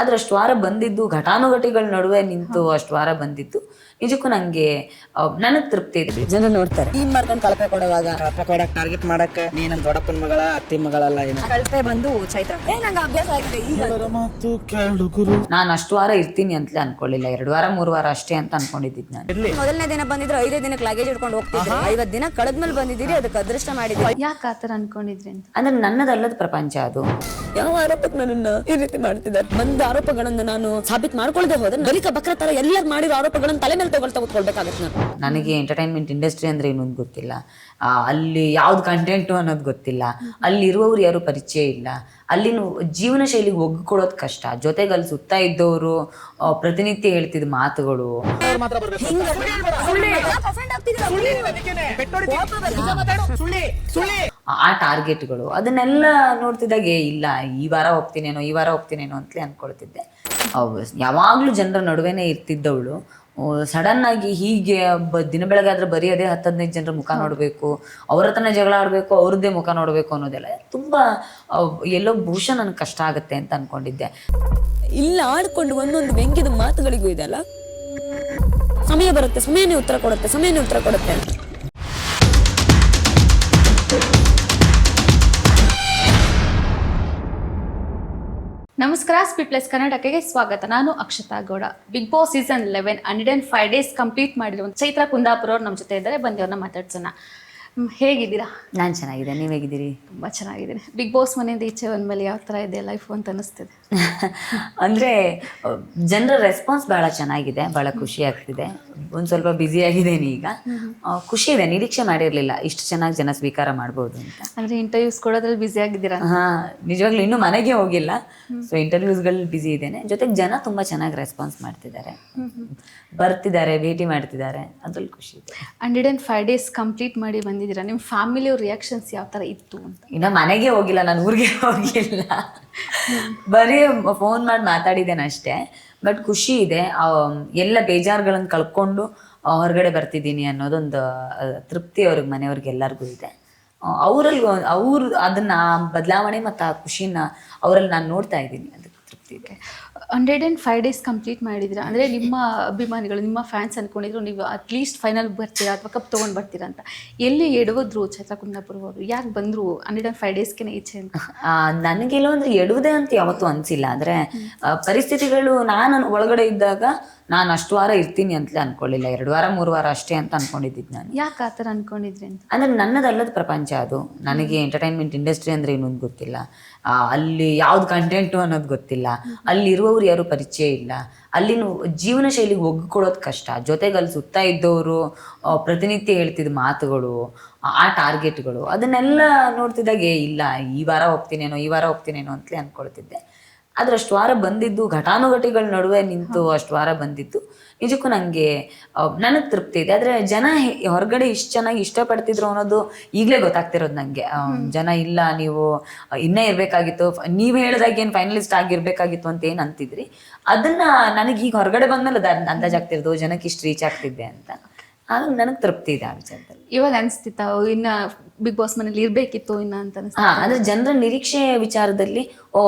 ಆದ್ರೆ ಅಷ್ಟು ವಾರ ಬಂದಿದ್ದು ಘಟಾನುಘಟಿಗಳ ನಡುವೆ ನಿಂತು ಅಷ್ಟು ವಾರ ಬಂದಿದ್ದು ನಿಜಕ್ಕೂ ನಂಗೆ ನನಗ್ ತೃಪ್ತಿ ಇದೆ. ಜನ ನೋಡ್ತಾರೆ ಟೀಮ್ ಮಾಡ್ಕೊಂಡು ಕಳಪೆ ಕೊಡುವಾಗ ಕೊಡಕ್ ಟಾರ್ಗೆಟ್ ಮಾಡಕ್ಕೆ ನೀ ನಮ್ ದೊಡ್ಡಪ್ಪನ ಮಗಳ ಅತ್ತಿ ಮಗಳಲ್ಲ ಏನು ಕಳಪೆ ಬಂದು ಚೈತ್ರ ನಂಗೆ ಅಭ್ಯಾಸ ಆಗಿದೆ ಈಗ. ನಾನು ಅಷ್ಟು ವಾರ ಇರ್ತೀನಿ ಅಂತಲೇ ಅನ್ಕೊಳ್ಳಿಲ್ಲ. 2 ವಾರ 3 ವಾರ ಅಷ್ಟೇ ಅಂತ ಅನ್ಕೊಂಡಿದ್ದಿದ್ದು ನಾನು. ಮೊದಲನೇ ದಿನ ಬಂದಿದ್ರೆ 5 ದಿನಕ್ಕೆ ಲಗೇಜ್ ಇಟ್ಕೊಂಡು ಹೋಗ್ತಿದ್ರಿ. 50 ದಿನ ಕಳೆದ್ಮೇಲೆ ಬಂದಿದ್ದೀರಿ, ಅದಕ್ಕೆ ಅದೃಷ್ಟ ಮಾಡಿದ್ರಿ. ಯಾಕೆ ಆತರ ಅನ್ಕೊಂಡಿದ್ರಿ ಅಂತ? ಅಂದ್ರೆ ನನ್ನದಲ್ಲದ ಪ್ರಪಂಚ ಅದು. ಯಾವ ಆರೋಪಕ್ಕೆ ನನ್ನನ್ನ ಈ ರೀತಿ ಮಾಡ್ತಿದ್ದಾರೆ? ಬಂದ ಆರೋಪಗಳನ್ನ ನಾನು ಸಾಬೀತು ಮಾಡ್ಕೊಳ್ಳದೆ ಹೋದ್ರೆ ಬಳಿಕ ಬಕ್ರ ತರ ಎಲ್ಲರೂ ಮಾಡಿರೋ ಆರೋಪಗಳನ್ನ ತಲೆ ಮೇಲೆ ತಗೊಳ್ಬೇಕಾಗತ್ತೆ. ನನಗೆ ಎಂಟರ್ಟೈನ್ಮೆಂಟ್ ಇಂಡಸ್ಟ್ರಿ ಅಂದ್ರೆ ಏನು ಅಂತ ಗೊತ್ತಿಲ್ಲ, ಅಲ್ಲಿ ಯಾವ್ದು ಕಂಟೆಂಟು ಅನ್ನೋದು ಗೊತ್ತಿಲ್ಲ, ಅಲ್ಲಿರುವವ್ರು ಯಾರು ಪರಿಚಯ ಇಲ್ಲ, ಅಲ್ಲಿನ ಜೀವನ ಶೈಲಿಗೆ ಒಗ್ಗಿಕೊಳ್ಳೋದು ಕಷ್ಟ. ಜೊತೆಗೆ ಅಲ್ಲಿ ಸುತ್ತ ಇದ್ದವರು ಪ್ರತಿನಿತ್ಯ ಹೇಳ್ತಿದ್ದ ಮಾತುಗಳು, ಆ ಟಾರ್ಗೆಟ್ಗಳು, ಅದನ್ನೆಲ್ಲ ನೋಡ್ತಿದ್ದಾಗ ಇಲ್ಲ ಈ ವಾರ ಹೋಗ್ತೀನೇನೋ ಅಂತಲೇ ಅನ್ಕೊಳ್ತಿದ್ದೆ. ಯಾವಾಗ್ಲೂ ಜನರ ನಡುವೆನೇ ಇರ್ತಿದ್ದವಳು ಸಡನ್ ಆಗಿ ಹೀಗೆ ದಿನ ಬೆಳಗಾದ್ರೆ ಬರೀ ಅದೇ 10-15 ಜನರ ಮುಖ ನೋಡ್ಬೇಕು, ಅವ್ರ ಹತ್ರನೇ ಜಗಳ ಆಡ್ಬೇಕು, ಅವ್ರದ್ದೇ ಮುಖ ನೋಡ್ಬೇಕು ಅನ್ನೋದೆಲ್ಲ ತುಂಬಾ ಎಲ್ಲೋ ಬಹುಶಃ ನನ್ಗೆ ಕಷ್ಟ ಆಗುತ್ತೆ ಅಂತ ಅನ್ಕೊಂಡಿದ್ದೆ. ಇಲ್ಲ ಆಡ್ಕೊಂಡು ಒಂದೊಂದು ವ್ಯಂಗ್ಯದ ಮಾತುಗಳಿಗೂ ಇದೆಲ್ಲ ಸಮಯ ಬರುತ್ತೆ, ಸಮಯನೇ ಉತ್ತರ ಕೊಡುತ್ತೆ ಅಂತ. ನಮಸ್ಕಾರ, ಸ್ಪೀಡ್ ಪ್ಲಸ್ ಕರ್ನಾಟಕಕ್ಕೆ ಸ್ವಾಗತ. ನಾನು Akshata Gowda. Bigg Boss season 11 105 days complete ಮಾಡಿರೋ ಚೈತ್ರ ಕುಂದಾಪುರ ಅವ್ರು ನಮ್ಮ ಜೊತೆ ಇದ್ದಾರೆ. ಬಂದು ಅವ್ರನ್ನ ಮಾತಾಡ್ಸೋಣ. ಹೇಗಿದ್ದೀರಾ? ನಾನು ಚೆನ್ನಾಗಿದೆ, ನೀವು ಹೇಗಿದ್ದೀರಿ? ತುಂಬ ಚೆನ್ನಾಗಿದ್ದೀನಿ. ಬಿಗ್ ಬಾಸ್ ಮನೆಯಿಂದ ಈಚೆ ಬಂದ್ಮೇಲೆ ಯಾವ ಥರ ಇದೆ ಲೈಫು ಅಂತ ಅನಿಸ್ತಿದೆ? ಅಂದರೆ ಜನರ ರೆಸ್ಪಾನ್ಸ್ ಭಾಳ ಚೆನ್ನಾಗಿದೆ, ಭಾಳ ಖುಷಿ ಆಗ್ತಿದೆ. ಒಂದು ಸ್ವಲ್ಪ ಬ್ಯುಸಿ ಆಗಿದ್ದೇನೆ ಈಗ. ಖುಷಿ ಇದೆ, ನಿರೀಕ್ಷೆ ಮಾಡಿರಲಿಲ್ಲ ಇಷ್ಟು ಚೆನ್ನಾಗಿ ಜನ ಸ್ವೀಕಾರ ಮಾಡ್ಬೋದು ಅಂತ. ಅಂದರೆ ಇಂಟರ್ವ್ಯೂಸ್ ಕೊಡೋದ್ರಲ್ಲಿ ಬ್ಯುಸಿ ಆಗಿದ್ದೀರಾ? ಹಾಂ, ನಿಜವಾಗ್ಲೂ ಇನ್ನೂ ಮನೆಗೆ ಹೋಗಿಲ್ಲ. ಸೊ ಇಂಟರ್ವ್ಯೂಸ್ಗಳಲ್ಲಿ ಬ್ಯುಸಿ ಇದ್ದೇನೆ. ಜೊತೆಗೆ ಜನ ತುಂಬ ಚೆನ್ನಾಗಿ ರೆಸ್ಪಾನ್ಸ್ ಮಾಡ್ತಿದ್ದಾರೆ, ಬರ್ತಿದ್ದಾರೆ, ಭೇಟಿ ಮಾಡ್ತಿದ್ದಾರೆ, ಅದ್ರಲ್ಲಿ ಖುಷಿ ಇದೆ. 105 ಡೇಸ್ ಕಂಪ್ಲೀಟ್ ಮಾಡಿ ಬಂದಿದ್ದೀರಾ. ನಿಮ್ಮ ಫ್ಯಾಮಿಲಿಯವ್ರ ರಿಯಾಕ್ಷನ್ಸ್ ಯಾವ ಥರ ಇತ್ತು ಅಂತ? ಇನ್ನು ಮನೆಗೆ ಹೋಗಿಲ್ಲ, ನಾನು ಊರಿಗೆ ಹೋಗಿಲ್ಲ, ಬರೀ ಫೋನ್ ಮಾಡಿ ಮಾತಾಡಿದ್ದೇನೆ ಅಷ್ಟೇ. ಬಟ್ ಖುಷಿ ಇದೆ, ಎಲ್ಲ ಬೇಜಾರುಗಳನ್ನು ಕಳ್ಕೊಂಡು ಹೊರಗಡೆ ಬರ್ತಿದ್ದೀನಿ ಅನ್ನೋದೊಂದು ತೃಪ್ತಿ ಅವ್ರಿಗೆ, ಮನೆಯವ್ರಿಗೆ ಎಲ್ಲರಿಗೂ ಇದೆ. ಅವ್ರು ಅದನ್ನ ಬದಲಾವಣೆ ಮತ್ತು ಆ ಖುಷಿನ ಅವರಲ್ಲಿ ನಾನು ನೋಡ್ತಾ ಇದ್ದೀನಿ, ಅದಕ್ಕೆ ತೃಪ್ತಿ ಇದೆ. 105 ಡೇಸ್ ಕಂಪ್ಲೀಟ್ ಮಾಡಿದ್ದೀರಾ ಅಂದರೆ ನಿಮ್ಮ ಅಭಿಮಾನಿಗಳು, ನಿಮ್ಮ ಫ್ಯಾನ್ಸ್ ಅಂದ್ಕೊಂಡಿದ್ರು ನೀವು ಅಟ್ಲೀಸ್ಟ್ ಫೈನಲ್ ಬರ್ತೀರಾ ಅಥವಾ ಕಪ್ ತೊಗೊಂಡು ಬರ್ತೀರಾ ಅಂತ. ಎಲ್ಲಿ ಎಡವಿದ್ರು ಚೈತ್ರ ಕುಂದಾಪುರ ಅವರು? ಯಾಕೆ ಬಂದರು 105 ಡೇಸ್ಗೆ ಈಚೆ ಅಂತ? ನನಗೆಲ್ಲೋ ಅಂದರೆ ಎಡುವುದೇ ಅಂತ ಯಾವತ್ತೂ ಅನಿಸಿಲ್ಲ. ಅಂದರೆ ಪರಿಸ್ಥಿತಿಗಳು ನಾನು ಒಳಗಡೆ ಇದ್ದಾಗ ನಾನು ಅಷ್ಟು ವಾರ ಇರ್ತೀನಿ ಅಂತಲೇ ಅನ್ಕೊಳ್ಳಿಲ್ಲ. 2 ವಾರ 3 ವಾರ ಅಷ್ಟೇ ಅಂತ ಅನ್ಕೊಂಡಿದ್ದಿದ್ದು ನಾನು. ಯಾಕೆ ಆ ಥರ ಅನ್ಕೊಂಡಿದ್ರಿ ಅಂತ? ಅಂದರೆ ನನ್ನದಲ್ಲದ ಪ್ರಪಂಚ ಅದು. ನನಗೆ ಎಂಟರ್ಟೈನ್ಮೆಂಟ್ ಇಂಡಸ್ಟ್ರಿ ಅಂದರೆ ಏನು ಅಂತ ಗೊತ್ತಿಲ್ಲ, ಅಲ್ಲಿ ಯಾವ್ದು ಕಂಟೆಂಟು ಅನ್ನೋದು ಗೊತ್ತಿಲ್ಲ, ಅಲ್ಲಿರುವವ್ರು ಯಾರು ಪರಿಚಯ ಇಲ್ಲ, ಅಲ್ಲಿನ ಜೀವನ ಶೈಲಿಗೆ ಒಗ್ಗಿಕೊಳ್ಳೋದು ಕಷ್ಟ. ಜೊತೆಗೆ ಅಲ್ಲಿ ಸುತ್ತ ಇದ್ದವರು ಪ್ರತಿನಿತ್ಯ ಹೇಳ್ತಿದ್ದ ಮಾತುಗಳು, ಆ ಟಾರ್ಗೆಟ್ಗಳು, ಅದನ್ನೆಲ್ಲ ನೋಡ್ತಿದ್ದಾಗ ಇಲ್ಲ ಈ ವಾರ ಹೋಗ್ತೀನೇನೋ ಅಂತಲೇ ಅನ್ಕೊಳ್ತಿದ್ದೆ. ಆದ್ರೆ ಅಷ್ಟು ವಾರ ಬಂದಿದ್ದು ಘಟಾನುಘಟಿಗಳ ನಡುವೆ ನಿಂತು ಅಷ್ಟು ವಾರ ಬಂದಿದ್ದು ನಿಜಕ್ಕೂ ನನಗೆ ತೃಪ್ತಿ ಇದೆ. ಆದರೆ ಜನ ಹೊರಗಡೆ ಇಷ್ಟು ಚೆನ್ನಾಗಿ ಇಷ್ಟಪಡ್ತಿದ್ರು ಅನ್ನೋದು ಈಗಲೇ ಗೊತ್ತಾಗ್ತಿರೋದು ನನಗೆ. ಜನ ಇಲ್ಲ ನೀವು ಇನ್ನೇ ಇರಬೇಕಾಗಿತ್ತು, ನೀವು ಹೇಳಿದಾಗ ಏನು ಫೈನಲಿಸ್ಟ್ ಆಗಿರ್ಬೇಕಾಗಿತ್ತು ಅಂತ ಏನು ಅಂತಿದ್ರಿ, ಅದನ್ನ ನನಗೆ ಈಗ ಹೊರಗಡೆ ಬಂದ್ಮೇಲೆ ಅದು ಅಂದಾಜಾಗ್ತಿರೋದು ಜನಕ್ಕೆ ಇಷ್ಟು ರೀಚ್ ಆಗ್ತಿದ್ದೆ ಅಂತ. ಆಗ ನನಗೆ ತೃಪ್ತಿ ಇದೆ ಆ ವಿಚಾರದಲ್ಲಿ. ಇವಾಗ ಅನಿಸ್ತಿತ್ತ ಇನ್ನು ಬಿಗ್ ಬಾಸ್ ಮನೇಲಿ ಇರಬೇಕಿತ್ತು ಇನ್ನು ಅಂತ ಅನಿಸ್ತಾ? ಅಂದರೆ ಜನರ ನಿರೀಕ್ಷೆ ವಿಚಾರದಲ್ಲಿ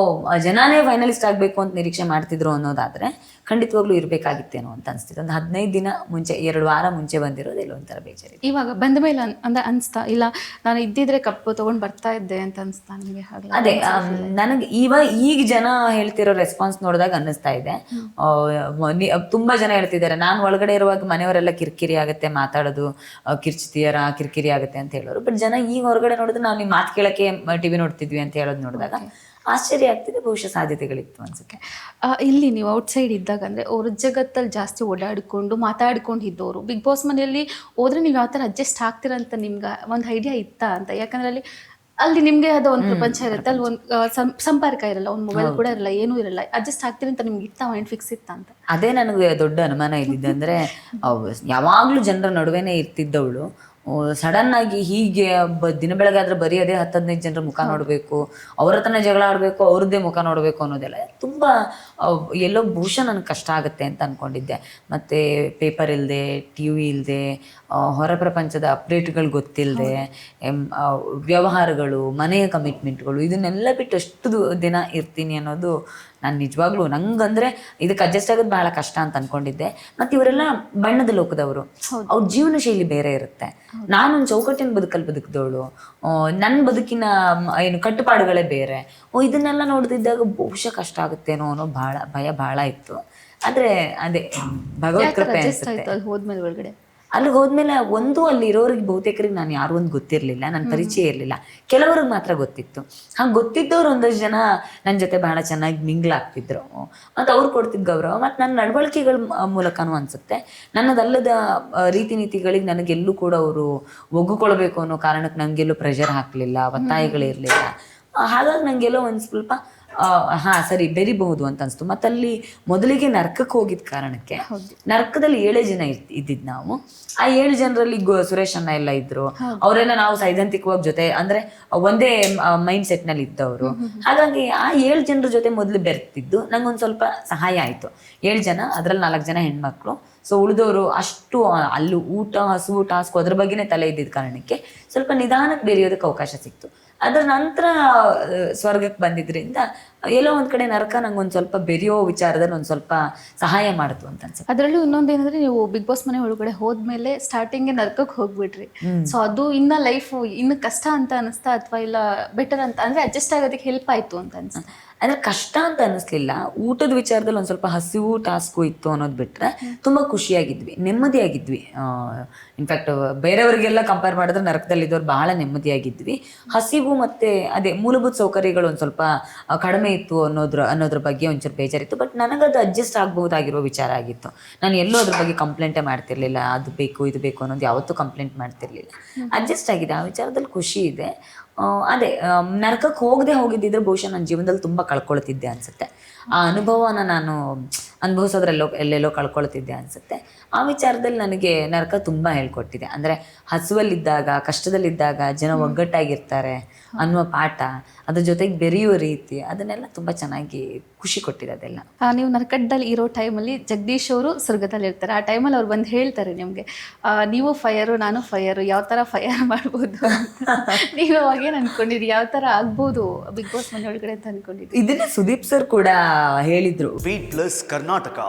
ಜನನೇ ಫೈನಲಿಸ್ಟ್ ಆಗಬೇಕು ಅಂತ ನಿರೀಕ್ಷೆ ಮಾಡ್ತಿದ್ರು ಅನ್ನೋದಾದ್ರೆ ಖಂಡಿತವಾಗ್ಲೂ ಇರಬೇಕಾಗಿತ್ತೇನೋ ಅಂತ ಅನಿಸ್ತಿತ್ತು. ಒಂದು 15 ದಿನ ಮುಂಚೆ, 2 ವಾರ ಮುಂಚೆ ಬಂದಿರೋದು ಎಲ್ಲೋ ಒಂಥರ ಬೇಜಾರು. ಇವಾಗ ಬಂದ ಮೇಲೆ ಅನಿಸ್ತಾ ಇಲ್ಲ ನಾನು ಇದ್ದಿದ್ರೆ ಕಪ್ಪು ತೊಗೊಂಡು ಬರ್ತಾ ಇದ್ದೆ ಅಂತ ಅನಿಸ್ತಾ ನಿಮಗೆ? ಅದೇ ನನಗೆ ಈಗ ಜನ ಹೇಳ್ತಿರೋ ರೆಸ್ಪಾನ್ಸ್ ನೋಡಿದಾಗ ಅನ್ನಿಸ್ತಾ ಇದೆ. ತುಂಬಾ ಜನ ಹೇಳ್ತಿದ್ದಾರೆ ನಾನು ಒಳಗಡೆ ಇರುವಾಗ ಮನೆಯವರೆಲ್ಲ ಕಿರಿಕಿರಿ ಆಗುತ್ತೆ, ಮಾತಾಡೋದು ಕಿರಿಕಿರಿ ಆಗುತ್ತೆ ಅಂತ ಹೇಳೋರು. ಬಟ್ ಜನ ಈಗ ಹೊರಗಡೆ ನೋಡಿದ್ರೆ ನಾವು ನಿಮ್ಮ ಮಾತು ಕೇಳಕ್ಕೆ ಟಿವಿ ನೋಡ್ತಿದ್ವಿ ಅಂತ ಹೇಳೋದು ನೋಡಿದಾಗ ಆಶ್ಚರ್ಯ ಆಗ್ತಿದೆ. ಬಹುಶಃ ಸಾಧ್ಯತೆಗಳಿತ್ತು ಅನ್ಸುತ್ತೆ. ಇಲ್ಲಿ ನೀವು ಔಟ್ಸೈಡ್ ಇದ್ದಾಗ ಅಂದರೆ ಅವ್ರ ಜಗತ್ತಲ್ಲಿ ಜಾಸ್ತಿ ಓಡಾಡಿಕೊಂಡು ಮಾತಾಡ್ಕೊಂಡು ಇದ್ದವರು ಬಿಗ್ ಬಾಸ್ ಮನೆಯಲ್ಲಿ ಹೋದ್ರೆ ನೀವು ಯಾವ ಥರ ಅಡ್ಜಸ್ಟ್ ಆಗ್ತೀರಂತ ನಿಮ್ಗೆ ಒಂದು ಐಡಿಯಾ ಇತ್ತಾ ಅಂತ? ಯಾಕಂದ್ರೆ ಅಲ್ಲಿ ನಿಮಗೆ ಅದು ಒಂದು ಪ್ರಪಂಚ ಇರುತ್ತೆ, ಅಲ್ಲಿ ಒಂದು ಸಂಪರ್ಕ ಇರಲ್ಲ, ಒಂದು ಮೊಬೈಲ್ ಕೂಡ ಇರಲ್ಲ, ಏನೂ ಇರಲ್ಲ. ಅಡ್ಜಸ್ಟ್ ಆಗ್ತೀರಿ ಅಂತ ನಿಮ್ಗೆ ಇತ್ತ ಮೈಂಡ್ ಫಿಕ್ಸ್ ಇತ್ತ ಅಂತ? ಅದೇ ನನಗೆ ದೊಡ್ಡ ಅನುಮಾನ ಇದ್ದಿದ್ದಂದ್ರೆ ಯಾವಾಗ್ಲೂ ಜನರ ನಡುವೆನೇ ಇರ್ತಿದ್ದವಳು ಸಡನ್ ಆಗಿ ಹೀಗೆ ದಿನ ಬೆಳಗಾದ್ರೆ ಬರೀ ಅದೇ 10-15 ಜನರ ಮುಖ ನೋಡ್ಬೇಕು, ಅವ್ರ ಹತ್ರನೇ ಜಗಳ ಆಡ್ಬೇಕು, ಅವ್ರದ್ದೇ ಮುಖ ನೋಡ್ಬೇಕು ಅನ್ನೋದೆಲ್ಲ ತುಂಬಾ ಎಲ್ಲೋ ಬಹುಶಃ ನನ್ಗೆ ಕಷ್ಟ ಆಗುತ್ತೆ ಅಂತ ಅನ್ಕೊಂಡಿದ್ದೆ. ಮತ್ತೆ ಪೇಪರ್ ಇಲ್ಲದೆ, ಟಿವಿ ಇಲ್ಲದೆ, ಹೊರ ಪ್ರಪಂಚದ ಅಪ್ಡೇಟ್ಗಳು ಗೊತ್ತಿಲ್ಲದೆ, ವ್ಯವಹಾರಗಳು, ಮನೆಯ ಕಮಿಟ್ಮೆಂಟ್ಗಳು, ಇದನ್ನೆಲ್ಲ ಬಿಟ್ಟು ಅಷ್ಟು ದಿನ ಇರ್ತೀನಿ ಅನ್ನೋದು ನಾನು ನಿಜವಾಗ್ಲೂ ನಂಗಂದ್ರೆ ಇದಕ್ಕೆ ಅಡ್ಜಸ್ಟ್ ಆಗೋದು ಬಹಳ ಕಷ್ಟ ಅಂತ ಅನ್ಕೊಂಡಿದ್ದೆ. ಮತ್ತು ಇವರೆಲ್ಲ ಬಣ್ಣದ ಲೋಕದವರು, ಅವ್ರ ಜೀವನ ಶೈಲಿ ಬೇರೆ ಇರುತ್ತೆ. ನಾನೊಂದು ಚೌಕಟ್ಟಿನ ಬದುಕಲ್ಲಿ ಬದುಕಿದವಳು, ನನ್ನ ಬದುಕಿನ ಏನು ಕಟ್ಟುಪಾಡುಗಳೇ ಬೇರೆ. ಇದನ್ನೆಲ್ಲ ನೋಡ್ತಿದ್ದಾಗ ಬಹುಶಃ ಕಷ್ಟ ಆಗುತ್ತೇನೋ ಅನ್ನೋ ಭಯ ಭಾಳ ಇತ್ತು. ಆದ್ರೆ ಅದೇ ಭಗವತ್ ಕೃಪೆ ಅನ್ಸುತ್ತೆ. ಅಲ್ಲಿ ಹೋದ್ಮೇಲೆ ಒಳಗಡೆ ಅಲ್ಲಿಗೆ ಹೋದ್ಮೇಲೆ ಅಲ್ಲಿ ಇರೋರಿಗೆ ಬಹುತೇಕರಿಗೆ ನಾನು ಯಾರು ಒಂದು ಗೊತ್ತಿರಲಿಲ್ಲ, ನನ್ನ ಪರಿಚಯ ಇರಲಿಲ್ಲ. ಕೆಲವ್ರಿಗೆ ಮಾತ್ರ ಗೊತ್ತಿತ್ತು. ಹಾಗೆ ಗೊತ್ತಿದ್ದವ್ರು ಒಂದಷ್ಟು ಜನ ನನ್ನ ಜೊತೆ ಬಹಳ ಚೆನ್ನಾಗಿ ಮಿಂಗ್ಲಾಗ್ತಿದ್ರು ಮತ್ತು ಅವ್ರು ಕೊಡ್ತಿದ್ದ ಗೌರವ ಮತ್ತು ನನ್ನ ನಡವಳಿಕೆಗಳ ಮೂಲಕನೂ ಅನಿಸುತ್ತೆ. ನನ್ನದಲ್ಲದ ರೀತಿ ನೀತಿಗಳಿಗೆ ನನಗೆಲ್ಲೂ ಕೂಡ ಅವರು ಒಗ್ಗಿಕೊಳ್ಬೇಕು ಅನ್ನೋ ಕಾರಣಕ್ಕೆ ನನಗೆಲ್ಲೂ ಪ್ರೆಷರ್ ಹಾಕಲಿಲ್ಲ, ಒತ್ತಾಯಗಳಿರಲಿಲ್ಲ. ಹಾಗಾಗಿ ನನಗೆಲ್ಲೋ ಒಂದು ಸ್ವಲ್ಪ ಸರಿ ಬೆರಿಬಹುದು ಅಂತ ಅನಿಸ್ತು. ಮತ್ತು ಅಲ್ಲಿ ಮೊದಲಿಗೆ ನರ್ಕಕ್ಕೆ ಹೋಗಿದ್ದ ಕಾರಣಕ್ಕೆ ನರ್ಕದಲ್ಲಿ 7 ಜನ ಇದ್ದಿದ್ದು ನಾವು. ಆ 7 ಜನರಲ್ಲಿ ಸುರೇಶ್ ಅಣ್ಣ ಎಲ್ಲ ಇದ್ರು. ಅವರೆಲ್ಲ ನಾವು ಸೈದ್ಧಾಂತಿಕವಾಗಿ ಜೊತೆ ಅಂದ್ರೆ ಒಂದೇ ಮೈಂಡ್ ಸೆಟ್ ನಲ್ಲಿ ಇದ್ದವರು. ಹಾಗಾಗಿ ಆ 7 ಜನರ ಜೊತೆ ಮೊದಲು ಬೆರ್ತಿದ್ದು ನಂಗೊಂದು ಸ್ವಲ್ಪ ಸಹಾಯ ಆಯ್ತು. 7 ಜನ, ಅದ್ರಲ್ಲಿ 4 ಜನ ಹೆಣ್ಮಕ್ಳು. ಸೊ ಉಳಿದವರು ಅಷ್ಟು ಅಲ್ಲಿ ಊಟ, ಹಸುವು, ಟಾಸ್ಕು ಅದ್ರ ಬಗ್ಗೆನೇ ತಲೆ ಇದ್ದಿದ್ದ ಕಾರಣಕ್ಕೆ ಸ್ವಲ್ಪ ನಿಧಾನಕ್ಕೆ ಬೆರೆಯೋದಕ್ಕೆ ಅವಕಾಶ ಸಿಕ್ತು. ಅದರ ನಂತರ ಸ್ವರ್ಗಕ್ಕೆ ಬಂದಿದ್ರಿಂದ ಎಲ್ಲೋ ಒಂದ್ ಕಡೆ ನರಕ ನಂಗೊಂದು ಸ್ವಲ್ಪ ಬೆರೆಯೋ ವಿಚಾರದಲ್ಲಿ ಒಂದು ಸ್ವಲ್ಪ ಸಹಾಯ ಮಾಡಿತು ಅಂತ ಅನ್ಸುತ್ತೆ. ಅದರಲ್ಲೂ ಇನ್ನೊಂದು ಏನಂದ್ರೆ, ನೀವು ಬಿಗ್ ಬಾಸ್ ಮನೆ ಒಳಗಡೆ ಹೋದ್ಮೇಲೆ ಸ್ಟಾರ್ಟಿಂಗ್ ನರ್ಕಕ್ಕೆ ಹೋಗ್ಬಿಟ್ರಿ. ಸೊ ಅದು ಇನ್ನ ಲೈಫ್ ಇನ್ನು ಕಷ್ಟ ಅಂತ ಅನಿಸ್ತಾ, ಅಥವಾ ಇಲ್ಲ ಬೆಟರ್ ಅಂತ ಅಂದ್ರೆ ಅಡ್ಜಸ್ಟ್ ಆಗೋದಕ್ಕೆ ಹೆಲ್ಪ್ ಆಯ್ತು ಅಂತ ಅನ್ಸುತ್ತೆ? ಅಂದ್ರೆ ಕಷ್ಟ ಅಂತ ಅನ್ನಿಸ್ಲಿಲ್ಲ. ಊಟದ ವಿಚಾರದಲ್ಲಿ ಒಂದು ಸ್ವಲ್ಪ ಹಸಿವು ಟಾಸ್ಕು ಇತ್ತು ಅನ್ನೋದು ಬಿಟ್ರೆ ತುಂಬಾ ಖುಷಿಯಾಗಿದ್ವಿ, ನೆಮ್ಮದಿಯಾಗಿದ್ವಿ. ಇನ್ಫ್ಯಾಕ್ಟ್ ಬೇರೆಯವರಿಗೆಲ್ಲ ಕಂಪೇರ್ ಮಾಡಿದ್ರೆ ನರಕದಲ್ಲಿದ್ದವ್ರು ಬಹಳ ನೆಮ್ಮದಿಯಾಗಿದ್ವಿ. ಹಸಿವು ಮತ್ತೆ ಅದೇ ಮೂಲಭೂತ ಸೌಕರ್ಯಗಳು ಒಂದು ಸ್ವಲ್ಪ ಕಡಿಮೆ ಇತ್ತು ಅನ್ನೋದ್ರ ಬಗ್ಗೆ ಒಂಚೂರು ಬೇಜಾರಿತ್ತು. ಬಟ್ ನನಗದು ಅಡ್ಜಸ್ಟ್ ಆಗ್ಬಹುದಾಗಿರೋ ವಿಚಾರ ಆಗಿತ್ತು. ನಾನು ಎಲ್ಲೂ ಅದ್ರ ಬಗ್ಗೆ ಕಂಪ್ಲೇಂಟೇ ಮಾಡ್ತಿರ್ಲಿಲ್ಲ. ಅದು ಬೇಕು ಇದು ಬೇಕು ಅನ್ನೋದು ಯಾವತ್ತೂ ಕಂಪ್ಲೇಂಟ್ ಮಾಡ್ತಿರ್ಲಿಲ್ಲ. ಅಡ್ಜಸ್ಟ್ ಆಗಿದೆ, ಆ ವಿಚಾರದಲ್ಲಿ ಖುಷಿ ಇದೆ. ಅದೇ ನರಕಕ್ಕೆ ಹೋಗಿದ್ದಿದ್ರೆ ಬಹುಶಃ ನನ್ನ ಜೀವನದಲ್ಲಿ ತುಂಬ ಕಳ್ಕೊಳ್ತಿದ್ದೆ ಅನ್ಸುತ್ತೆ. ಆ ಅನುಭವನ ನಾನು ಎಲ್ಲೆಲ್ಲೋ ಕಳ್ಕೊಳ್ತಿದ್ದೆ ಅನ್ಸುತ್ತೆ. ಆ ವಿಚಾರದಲ್ಲಿ ನನಗೆ ನರಕ ತುಂಬ ಹೇಳ್ಕೊಟ್ಟಿದೆ. ಅಂದರೆ ಹಸುವಲ್ಲಿದ್ದಾಗ, ಕಷ್ಟದಲ್ಲಿದ್ದಾಗ ಜನ ಒಗ್ಗಟ್ಟಾಗಿರ್ತಾರೆ ಅನ್ನುವ ಪಾಠ, ಅದ್ರ ಜೊತೆಗೆ ಬೆರೆಯುವ ರೀತಿ, ಅದನ್ನೆಲ್ಲ ತುಂಬ ಚೆನ್ನಾಗಿ ಖುಷಿ ಕೊಟ್ಟಿದೆ ಅದೆಲ್ಲ. ನೀವು ನರಕದಲ್ಲಿ ಇರೋ ಟೈಮಲ್ಲಿ ಜಗದೀಶ್ ಅವರು ಸ್ವರ್ಗದಲ್ಲಿ ಇರ್ತಾರೆ. ಆ ಟೈಮಲ್ಲಿ ಅವ್ರು ಬಂದು ಹೇಳ್ತಾರೆ ನಿಮಗೆ, ನೀವು ಫೈರು ನಾನು ಫೈರು, ಯಾವ ಥರ ಫೈರ್ ಮಾಡ್ಬೋದು ನೀವು ಅವಾಗೇನು ಅನ್ಕೊಂಡಿದ್ರಿ, ಯಾವ ಥರ ಆಗ್ಬೋದು ಬಿಗ್ ಬಾಸ್ ಮನೆ ಒಳಗಡೆ ಅಂತ ಅನ್ಕೊಂಡಿದ್ರಿ? ಇದನ್ನೇ ಸುದೀಪ್ ಸರ್ ಕೂಡ ಹೇಳಿದ್ರು. Wait plus Karnataka